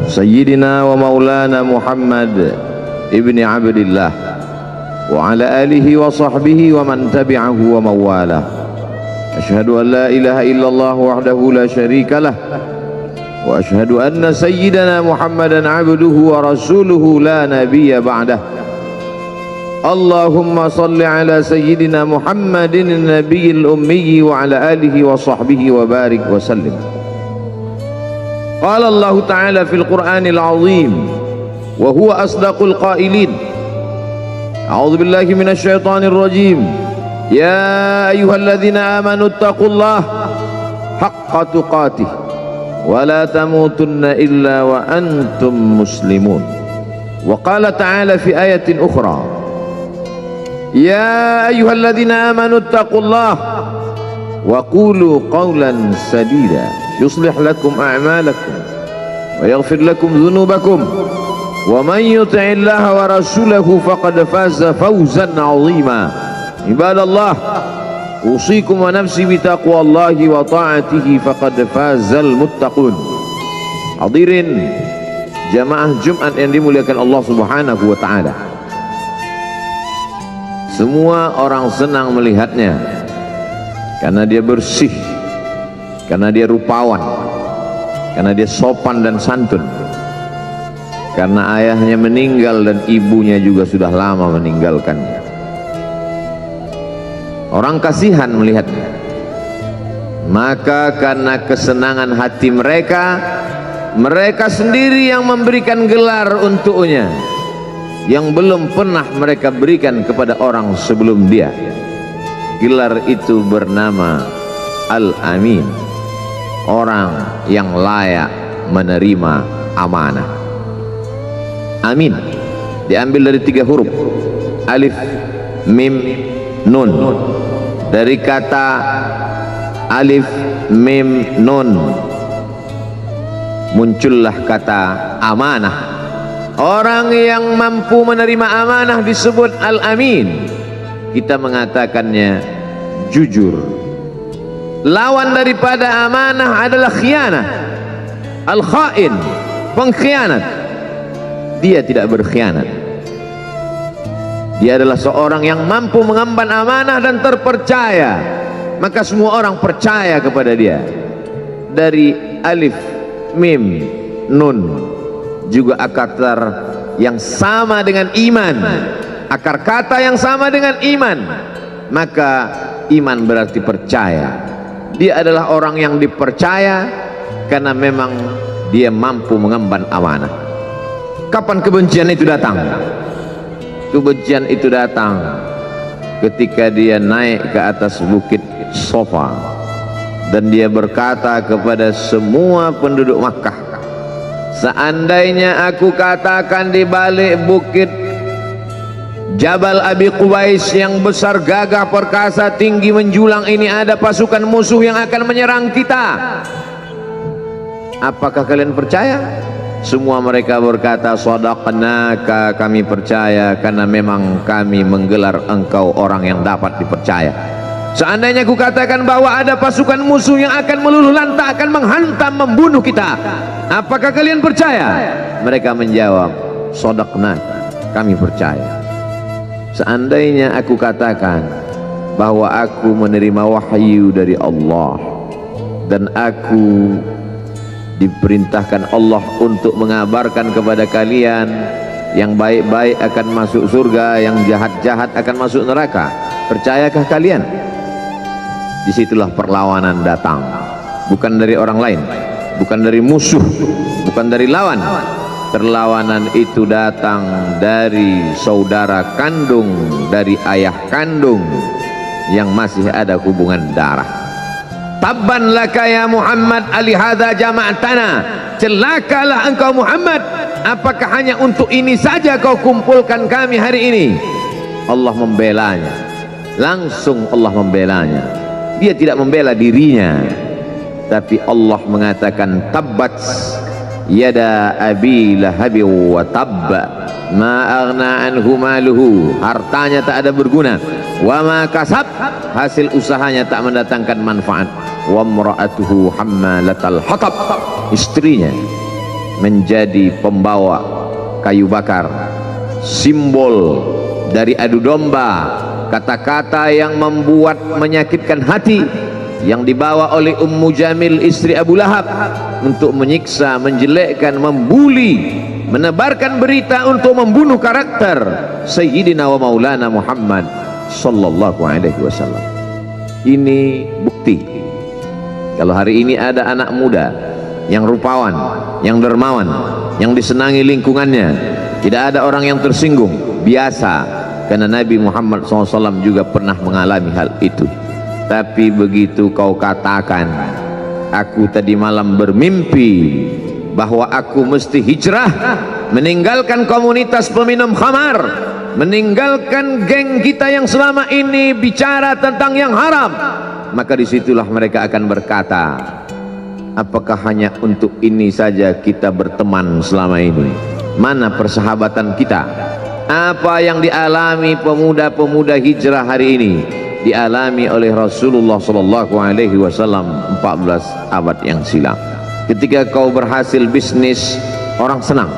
سيدنا ومولانا محمد ابن عبد الله وعلى آله وصحبه ومن تبعه ومن والاه. أشهد أن لا إله إلا الله وحده لا شريك له وأشهد أن سيدنا محمدا عبده ورسوله لا نبي بعده. اللهم صل على سيدنا محمد النبي الأمي وعلى آله وصحبه وبارك وسلم. قال الله تعالى في القرآن العظيم وهو أصدق القائلين: أعوذ بالله من الشيطان الرجيم. يا أيها الذين آمنوا اتقوا الله حق تقاته ولا تموتن إلا وأنتم مسلمون. وقال تعالى في آية أخرى: يا أيها الذين آمنوا اتقوا الله وقولوا قولا سديدا يصلح لكم أعمالكم ويغفر لكم ذنوبكم ومن يطع الله ورسوله فقد فاز فوزا عظيما. عباد الله، أوصيكم ونفسي بتقوى الله وطاعته فقد فاز المتقون. Hadirin jamaah Jumat yang dimuliakan Allah Subhanahu wa taala. Semua orang senang melihatnya karena dia bersih, karena dia rupawan, karena dia sopan dan santun, karena ayahnya meninggal dan ibunya juga sudah lama meninggalkannya. Orang kasihan melihatnya, maka karena kesenangan hati mereka, mereka sendiri yang memberikan gelar untuknya yang belum pernah mereka berikan kepada orang sebelum dia. Gelar itu bernama Al-Amin, orang yang layak menerima amanah. Amin diambil dari 3 huruf, alif, mim, nun. Dari kata alif, mim, nun muncullah kata amanah. Orang yang mampu menerima amanah disebut Al-Amin. Kita mengatakannya jujur. Lawan daripada amanah adalah khianah, al-khain, pengkhianat. Dia tidak berkhianat. Dia adalah seorang yang mampu mengemban amanah dan terpercaya, maka semua orang percaya kepada dia. Dari alif, mim, nun juga akar yang sama dengan iman, akar kata yang sama dengan iman, maka iman berarti percaya. Dia adalah orang yang dipercaya karena memang dia mampu mengemban amanah. Kapan kebencian itu datang? Kebencian itu datang ketika dia naik ke atas bukit Sofa dan dia berkata kepada semua penduduk Makkah, seandainya aku katakan di balik bukit Jabal Abi Qubais yang besar, gagah, perkasa, tinggi, menjulang ini ada pasukan musuh yang akan menyerang kita, apakah kalian percaya? Semua mereka berkata, shadaqnaka, kami percaya karena memang kami menggelar engkau orang yang dapat dipercaya. Seandainya aku katakan bahwa ada pasukan musuh yang akan meluluh lantakkan, menghantam, membunuh kita, apakah kalian percaya? Mereka menjawab, shadaqnaka, kami percaya. Seandainya aku katakan bahwa aku menerima wahyu dari Allah dan aku diperintahkan Allah untuk mengabarkan kepada kalian yang baik-baik akan masuk surga, yang jahat-jahat akan masuk neraka, percayakah kalian? Disitulah perlawanan datang, bukan dari orang lain, bukan dari musuh, bukan dari lawan. Perlawanan itu datang dari saudara kandung, dari ayah kandung yang masih ada hubungan darah. Tabban laka ya Muhammad alihadza jama'tana, celakalah engkau Muhammad, apakah hanya untuk ini saja kau kumpulkan kami hari ini? Allah membelanya, langsung Allah membelanya. Dia tidak membela dirinya, tapi Allah mengatakan tabbat yada abi lahabi wa tabba ma aghna anhu maluhu, hartanya tak ada berguna, wa ma kasab, hasil usahanya tak mendatangkan manfaat, wa imra'atuhu hammalatal hatab, istrinya menjadi pembawa kayu bakar, simbol dari adu domba, kata-kata yang membuat menyakitkan hati yang dibawa oleh Ummu Jamil istri Abu Lahab untuk menyiksa, menjelekkan, membuli, menebarkan berita untuk membunuh karakter Sayyidina wa Maulana Muhammad sallallahu alaihi wasallam. Ini bukti kalau hari ini ada anak muda yang rupawan, yang dermawan, yang disenangi lingkungannya, tidak ada orang yang tersinggung, biasa, karena Nabi Muhammad SAW juga pernah mengalami hal itu. Tapi begitu kau katakan, aku tadi malam bermimpi bahwa aku mesti hijrah, meninggalkan komunitas peminum khamar, meninggalkan geng kita yang selama ini bicara tentang yang haram, maka disitulah mereka akan berkata, apakah hanya untuk ini saja kita berteman selama ini? Mana persahabatan kita? Apa yang dialami pemuda-pemuda hijrah hari ini dialami oleh Rasulullah sallallahu alaihi wasallam 14 abad yang silam. Ketika kau berhasil bisnis, orang senang.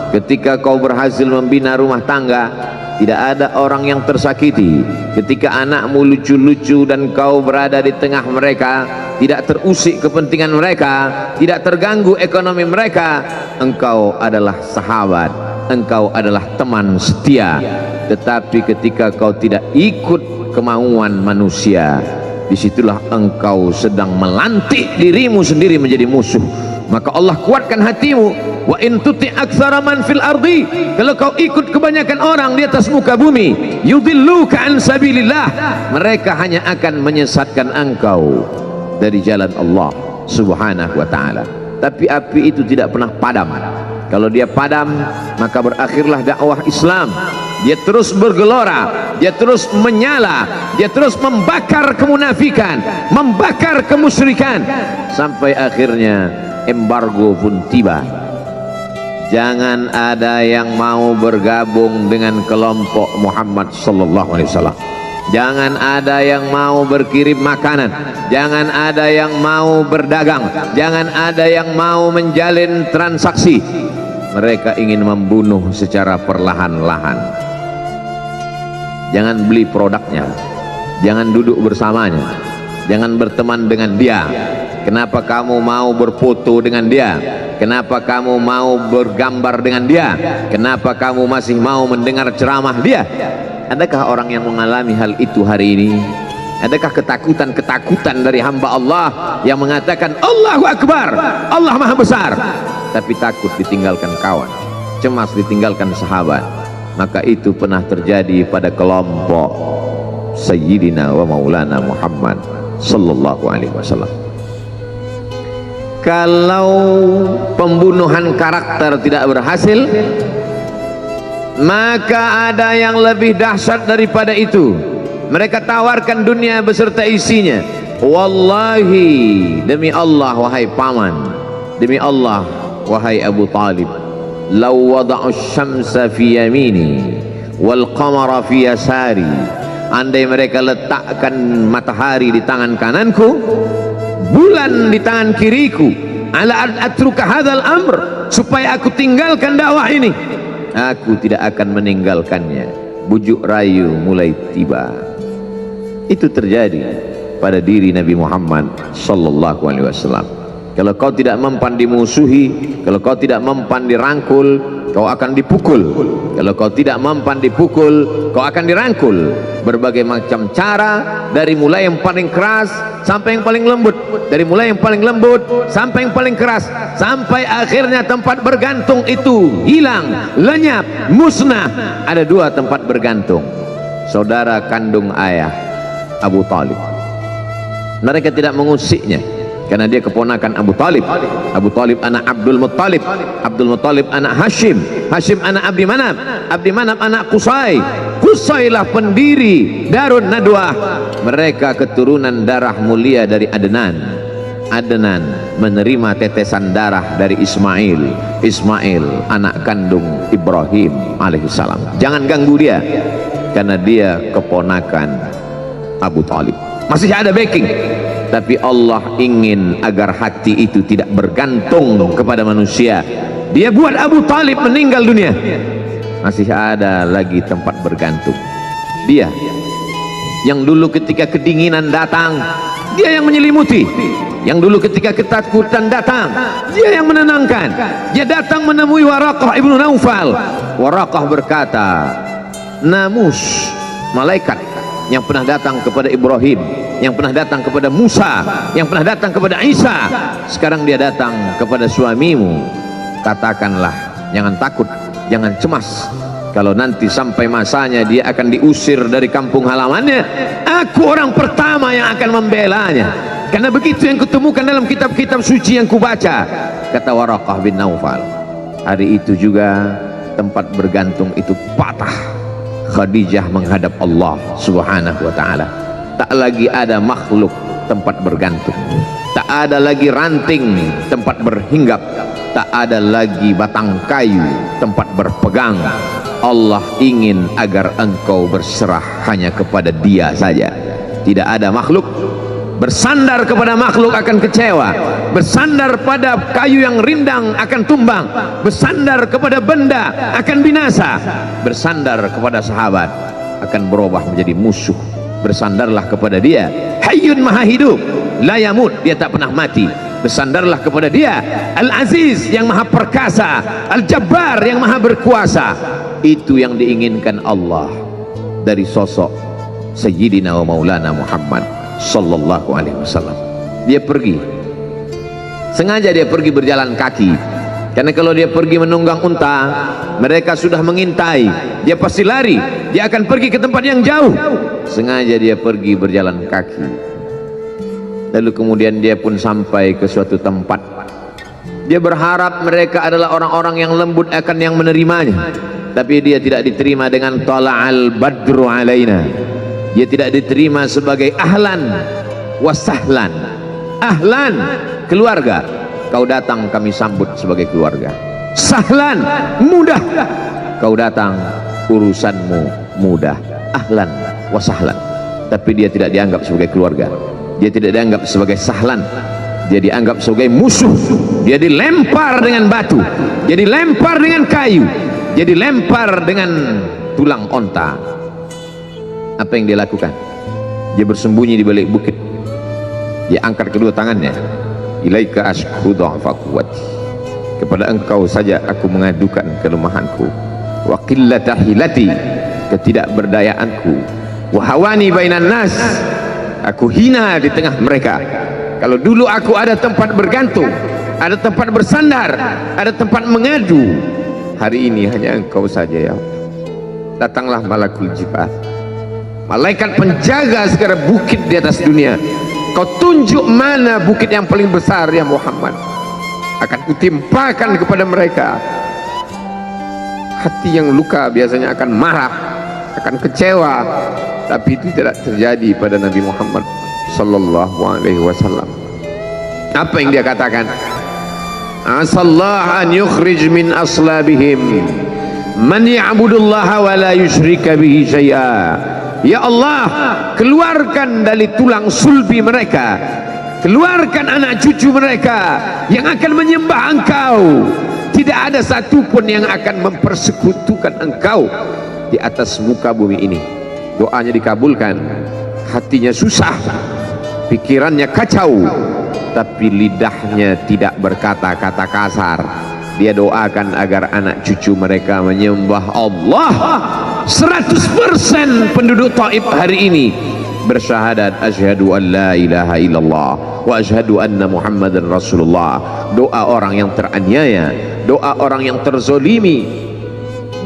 Ketika kau berhasil membina rumah tangga, tidak ada orang yang tersakiti. Ketika anakmu lucu-lucu dan kau berada di tengah mereka, tidak terusik kepentingan mereka, tidak terganggu ekonomi mereka, engkau adalah sahabat, engkau adalah teman setia. Tetapi ketika kau tidak ikut kemauan manusia, disitulah engkau sedang melantik dirimu sendiri menjadi musuh. Maka Allah kuatkan hatimu. Wa in tuti' aktsara man fil ardi, kalau kau ikut kebanyakan orang di atas muka bumi, yudilluka an sabilillah, mereka hanya akan menyesatkan engkau dari jalan Allah subhanahu wa ta'ala. Tapi api itu tidak pernah padam. Kalau dia padam, maka berakhirlah dakwah Islam. Dia terus bergelora, dia terus menyala, dia terus membakar kemunafikan, membakar kemusyrikan, sampai akhirnya embargo pun tiba. Jangan ada yang mau bergabung dengan kelompok Muhammad sallallahu alaihi wasallam. Jangan ada yang mau berkirim makanan, jangan ada yang mau berdagang, jangan ada yang mau menjalin transaksi. Mereka ingin membunuh secara perlahan-lahan. Jangan beli produknya, jangan duduk bersamanya, jangan berteman dengan dia. Kenapa kamu mau berfoto dengan dia? Kenapa kamu mau bergambar dengan dia? Kenapa kamu masih mau mendengar ceramah dia? Adakah orang yang mengalami hal itu hari ini? Adakah ketakutan-ketakutan dari hamba Allah yang mengatakan Allahu Akbar, Allah Maha Besar, tapi takut ditinggalkan kawan, cemas ditinggalkan sahabat? Maka itu pernah terjadi pada kelompok Sayyidina wa Maulana Muhammad sallallahu alaihi wasallam. Kalau pembunuhan karakter tidak berhasil, maka ada yang lebih dahsyat daripada itu. Mereka tawarkan dunia beserta isinya. Wallahi, demi Allah wahai paman, demi Allah wahai Abu Talib, law wada'u syamsa fi yamini wal qamara fi yasari, andai mereka letakkan matahari di tangan kananku, bulan di tangan kiriku, ala an atruka hadzal amr, supaya aku tinggalkan dakwah ini, aku tidak akan meninggalkannya. Bujuk rayu mulai tiba. Itu terjadi pada diri Nabi Muhammad sallallahu alaihi wasallam. Kalau kau tidak mempan dimusuhi, kalau kau tidak mempan dirangkul, kau akan dipukul. Kalau kau tidak mempan dipukul, kau akan dirangkul. Berbagai macam cara, dari mulai yang paling keras sampai yang paling lembut, dari mulai yang paling lembut sampai yang paling keras, sampai akhirnya tempat bergantung itu hilang, lenyap, musnah. Ada dua tempat bergantung: saudara kandung ayah Abu Talib. Mereka tidak mengusiknya karena dia keponakan Abu Talib. Abu Talib anak Abdul Muttalib, Abdul Muttalib anak Hashim, Hashim anak Abdi Manaf, Abdi Manaf anak Qusay, Qusaylah pendiri Darun Nadwah. Mereka keturunan darah mulia dari Adnan. Adnan menerima tetesan darah dari Ismail, Ismail anak kandung Ibrahim alaihissalam. Jangan ganggu dia karena dia keponakan Abu Talib. Masih ada backing. Tapi Allah ingin agar hati itu tidak bergantung kepada manusia, dia buat Abu Talib meninggal dunia, masih ada lagi tempat bergantung. Dia yang dulu ketika kedinginan datang, dia yang menyelimuti. Yang dulu ketika ketakutan datang, dia yang menenangkan. Dia datang menemui Waraqah ibnu Naufal. Waraqah berkata, Namus, malaikat yang pernah datang kepada Ibrahim, yang pernah datang kepada Musa, yang pernah datang kepada Isa, sekarang dia datang kepada suamimu. Katakanlah, jangan takut, jangan cemas. Kalau nanti sampai masanya dia akan diusir dari kampung halamannya, aku orang pertama yang akan membelanya. Karena begitu yang kutemukan dalam kitab-kitab suci yang kubaca, kata Waraqah bin Naufal. Hari itu juga tempat bergantung itu patah. Khadijah menghadap Allah subhanahu wa ta'ala. Tak lagi ada makhluk tempat bergantung, tak ada lagi ranting tempat berhinggap, tak ada lagi batang kayu tempat berpegang. Allah ingin agar engkau berserah hanya kepada Dia saja. Tidak ada makhluk. Bersandar kepada makhluk akan kecewa, bersandar pada kayu yang rindang akan tumbang, bersandar kepada benda akan binasa, bersandar kepada sahabat akan berubah menjadi musuh. Bersandarlah kepada Dia, Hayyun Maha Hidup, la yamut, Dia tak pernah mati. Bersandarlah kepada Dia, Al-Aziz yang Maha Perkasa, Al-Jabbar yang Maha Berkuasa. Itu yang diinginkan Allah dari sosok Sayyidina wa Maulana Muhammad sallallahu alaihi wasallam. Dia pergi, sengaja dia pergi berjalan kaki, karena kalau dia pergi menunggang unta, mereka sudah mengintai, dia pasti lari, dia akan pergi ke tempat yang jauh. Sengaja dia pergi berjalan kaki. Lalu kemudian dia pun sampai ke suatu tempat. Dia berharap mereka adalah orang-orang yang lembut akan yang menerimanya, tapi dia tidak diterima dengan tala'al badru alaina. Dia tidak diterima sebagai ahlan wasahlan. Ahlan, keluarga, kau datang kami sambut sebagai keluarga. Sahlan, mudah, kau datang urusanmu mudah. Ahlan wasahlan. Tapi dia tidak dianggap sebagai keluarga, dia tidak dianggap sebagai sahlan, dia dianggap sebagai musuh. Dia dilempar dengan batu, dia dilempar dengan kayu, dia dilempar dengan tulang onta. Apa yang dia lakukan? Dia bersembunyi di balik bukit. Dia angkat kedua tangannya. Ilaika ashku dha'fa quwwati. Kepada engkau saja aku mengadukan kelemahanku. Wa qillata hilati, ketidakberdayaanku. Wa hawani bainan nas, aku hina di tengah mereka. Kalau dulu aku ada tempat bergantung, ada tempat bersandar, ada tempat mengadu, hari ini hanya engkau saja ya Allah. Datanglah malakul jibal, malaikat penjaga segala bukit di atas dunia. Kau tunjuk mana bukit yang paling besar ya Muhammad, akan kutimpakan kepada mereka. Hati yang luka biasanya akan marah, akan kecewa, tapi itu tidak terjadi pada Nabi Muhammad sallallahu alaihi wasallam. Apa yang dia katakan? Asallah an yukhrij min aslabihim man ya'budullaha wa la yusyrika bihi syai'a. Ya Allah, keluarkan dari tulang sulbi mereka, keluarkan anak cucu mereka yang akan menyembah Engkau. Tidak ada satupun yang akan mempersekutukan Engkau di atas muka bumi ini. Doanya dikabulkan, hatinya susah, pikirannya kacau, tapi lidahnya tidak berkata-kata kasar. Dia doakan agar anak cucu mereka menyembah Allah. 100% penduduk Taif hari ini bersyahadat asyhadu an la ilaha illallah wa asyhadu anna muhammadan rasulullah. Doa orang yang teraniaya, doa orang yang terzolimi.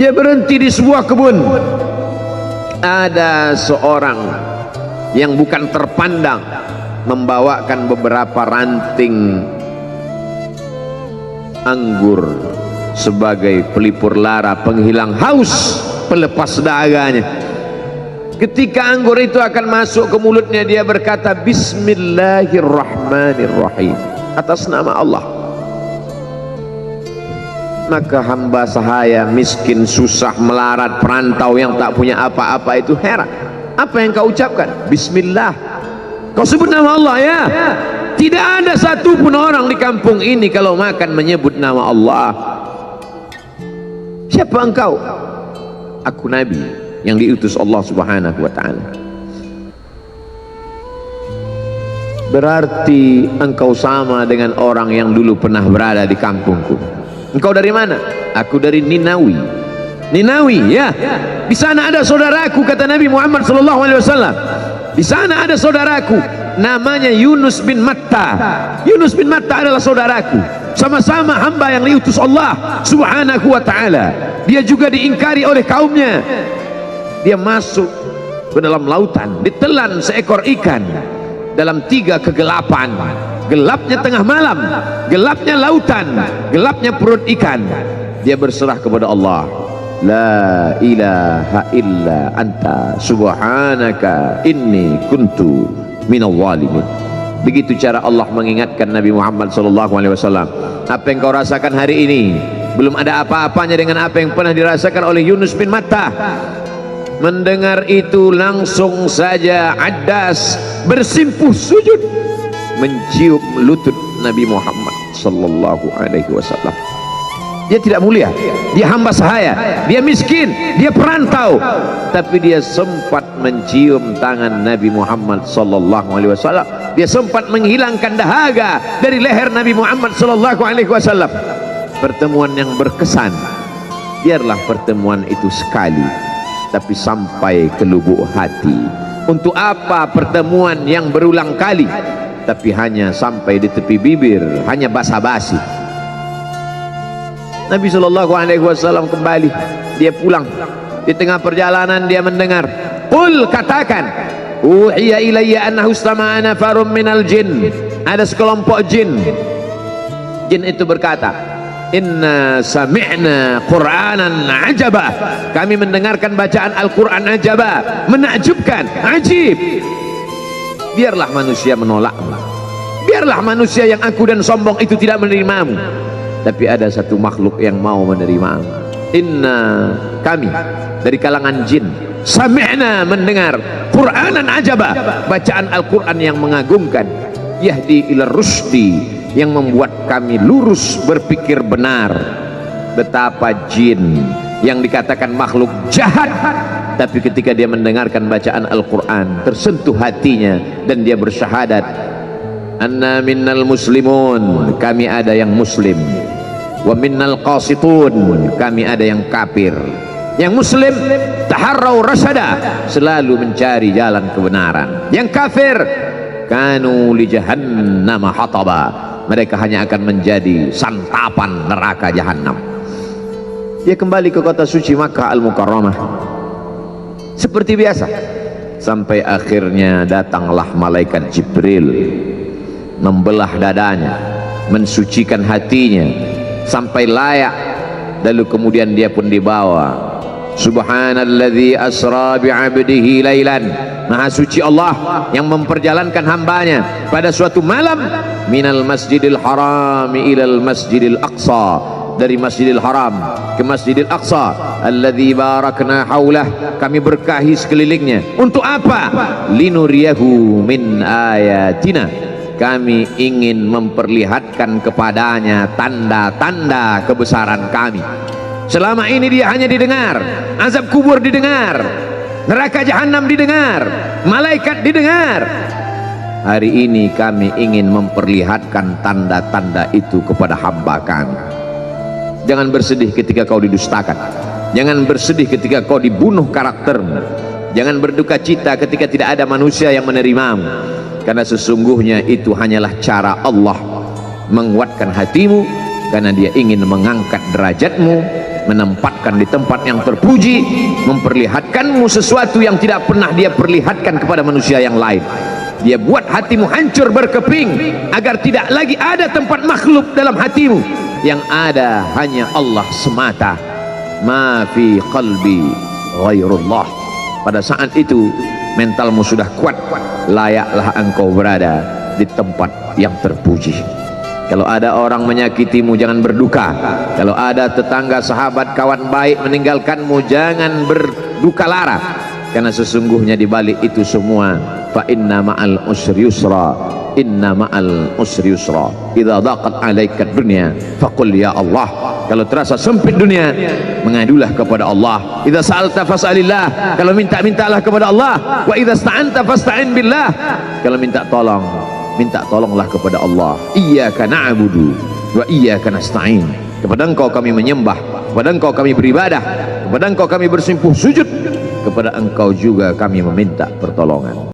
Dia berhenti di sebuah kebun. Ada seorang yang bukan terpandang membawakan beberapa ranting anggur sebagai pelipur lara, penghilang haus, pelepas dahaganya. Ketika anggur itu akan masuk ke mulutnya, dia berkata Bismillahirrahmanirrahim, atas nama Allah. Maka hamba sahaya miskin, susah, melarat, perantau yang tak punya apa-apa itu heran. Apa yang kau ucapkan? Bismillah. Kau sebut nama Allah ya. Tidak ada satupun orang di kampung ini kalau makan menyebut nama Allah. Siapa engkau? Aku nabi yang diutus Allah Subhanahu wa ta'ala. Berarti engkau sama dengan orang yang dulu pernah berada di kampungku. Engkau dari mana? Aku dari Ninawi. Ninawi, ya. Di sana ada saudaraku, kata Nabi Muhammad sallallahu alaihi wasallam. Di sana ada saudaraku namanya Yunus bin Matta. Yunus bin Matta adalah saudaraku. Sama-sama hamba yang diutus Allah Subhanahu wa ta'ala. Dia juga diingkari oleh kaumnya. Dia masuk ke dalam lautan, ditelan seekor ikan dalam 3 kegelapan. Gelapnya tengah malam, gelapnya lautan, gelapnya perut ikan. Dia berserah kepada Allah. La ilaha illa anta subhanaka inni kuntu minal zalimin. Begitu cara Allah mengingatkan Nabi Muhammad sallallahu alaihi wasallam. Apa yang kau rasakan hari ini belum ada apa-apanya dengan apa yang pernah dirasakan oleh Yunus bin Matta. Mendengar itu langsung saja Addas bersimpuh sujud mencium lutut Nabi Muhammad sallallahu alaihi wasallam. Dia tidak mulia, dia hamba sahaya, dia miskin, dia perantau, tapi dia sempat mencium tangan Nabi Muhammad sallallahu alaihi wasallam. Dia sempat menghilangkan dahaga dari leher Nabi Muhammad sallallahu alaihi wasallam. Pertemuan yang berkesan. Biarlah pertemuan itu sekali, tapi sampai ke lubuk hati. Untuk apa pertemuan yang berulang kali tapi hanya sampai di tepi bibir, hanya basa-basi? Nabi sallallahu alaihi wasallam kembali, dia pulang. Di tengah perjalanan dia mendengar, qul, katakan, uhiya ilayya annahu istama'a nafarun minal jin. Ada sekelompok jin. Jin itu berkata, inna sami'na qur'anan ajaba. Kami mendengarkan bacaan Al-Quran ajaba, menakjubkan, ajib. Biarlah manusia menolakmu, biarlah manusia yang aku dan sombong itu tidak menerimamu, tapi ada satu makhluk yang mau menerimamu. Inna, kami dari kalangan jin, sami'na, mendengar, Qur'anan ajaba, bacaan Al-Quran yang mengagumkan, yahdi ila rusdi, yang membuat kami lurus berpikir benar. Betapa jin yang dikatakan makhluk jahat, tapi ketika dia mendengarkan bacaan Al-Quran tersentuh hatinya dan dia bersyahadat, anna minnal muslimun, kami ada yang muslim, wa minnal qasitun, kami ada yang kafir. Yang muslim taharrau rasyada, selalu mencari jalan kebenaran. Yang kafir kanu li jahannam hataba, mereka hanya akan menjadi santapan neraka jahanam. Dia kembali ke kota suci Makkah Al-Mukarramah seperti biasa, sampai akhirnya datanglah malaikat Jibril membelah dadanya, mensucikan hatinya sampai layak, lalu kemudian dia pun dibawa. Subhanalladzi asra bi'abdihi lailan, maha suci Allah yang memperjalankan hambanya pada suatu malam, minal masjidil harami ilal masjidil aqsa, dari Masjidil Haram ke Masjidil Aqsa, alladzi barakna haulah, kami berkahi sekelilingnya. Untuk apa? Linuriyahu min ayatina, kami ingin memperlihatkan kepadanya tanda-tanda kebesaran kami. Selama ini dia hanya didengar, azab kubur didengar, neraka jahanam didengar, malaikat didengar. Hari ini kami ingin memperlihatkan tanda-tanda itu kepada hamba kami. Jangan bersedih ketika kau didustakan, jangan bersedih ketika kau dibunuh karaktermu, jangan berduka cita ketika tidak ada manusia yang menerimamu, karena sesungguhnya itu hanyalah cara Allah menguatkan hatimu, karena dia ingin mengangkat derajatmu, menempatkan di tempat yang terpuji, memperlihatkanmu sesuatu yang tidak pernah dia perlihatkan kepada manusia yang lain. Dia buat hatimu hancur berkeping agar tidak lagi ada tempat makhluk dalam hatimu, yang ada hanya Allah semata. Ma fi qalbi ghairullah. Pada saat itu mentalmu sudah kuat, layaklah engkau berada di tempat yang terpuji. Kalau ada orang menyakitimu, jangan berduka. Kalau ada tetangga, sahabat, kawan baik meninggalkanmu, jangan berduka lara, karena sesungguhnya di balik itu semua, fa inna ma'al usri yusra, inna ma'al usri yusra, idza daqat 'alaika dunya faqul ya Allah, Kalau terasa sempit dunia, mengadulah kepada Allah. Idza sa'alta fas'alillah, kalau minta-mintalah kepada Allah. Wa idza sta'anta fasta'in billah, kalau minta tolong, minta tolonglah kepada Allah. Iyyaka na'budu wa iyyaka nasta'in, kepada Engkau kami menyembah, kepada Engkau kami beribadah, kepada Engkau kami bersimpuh sujud, kepada Engkau juga kami meminta pertolongan.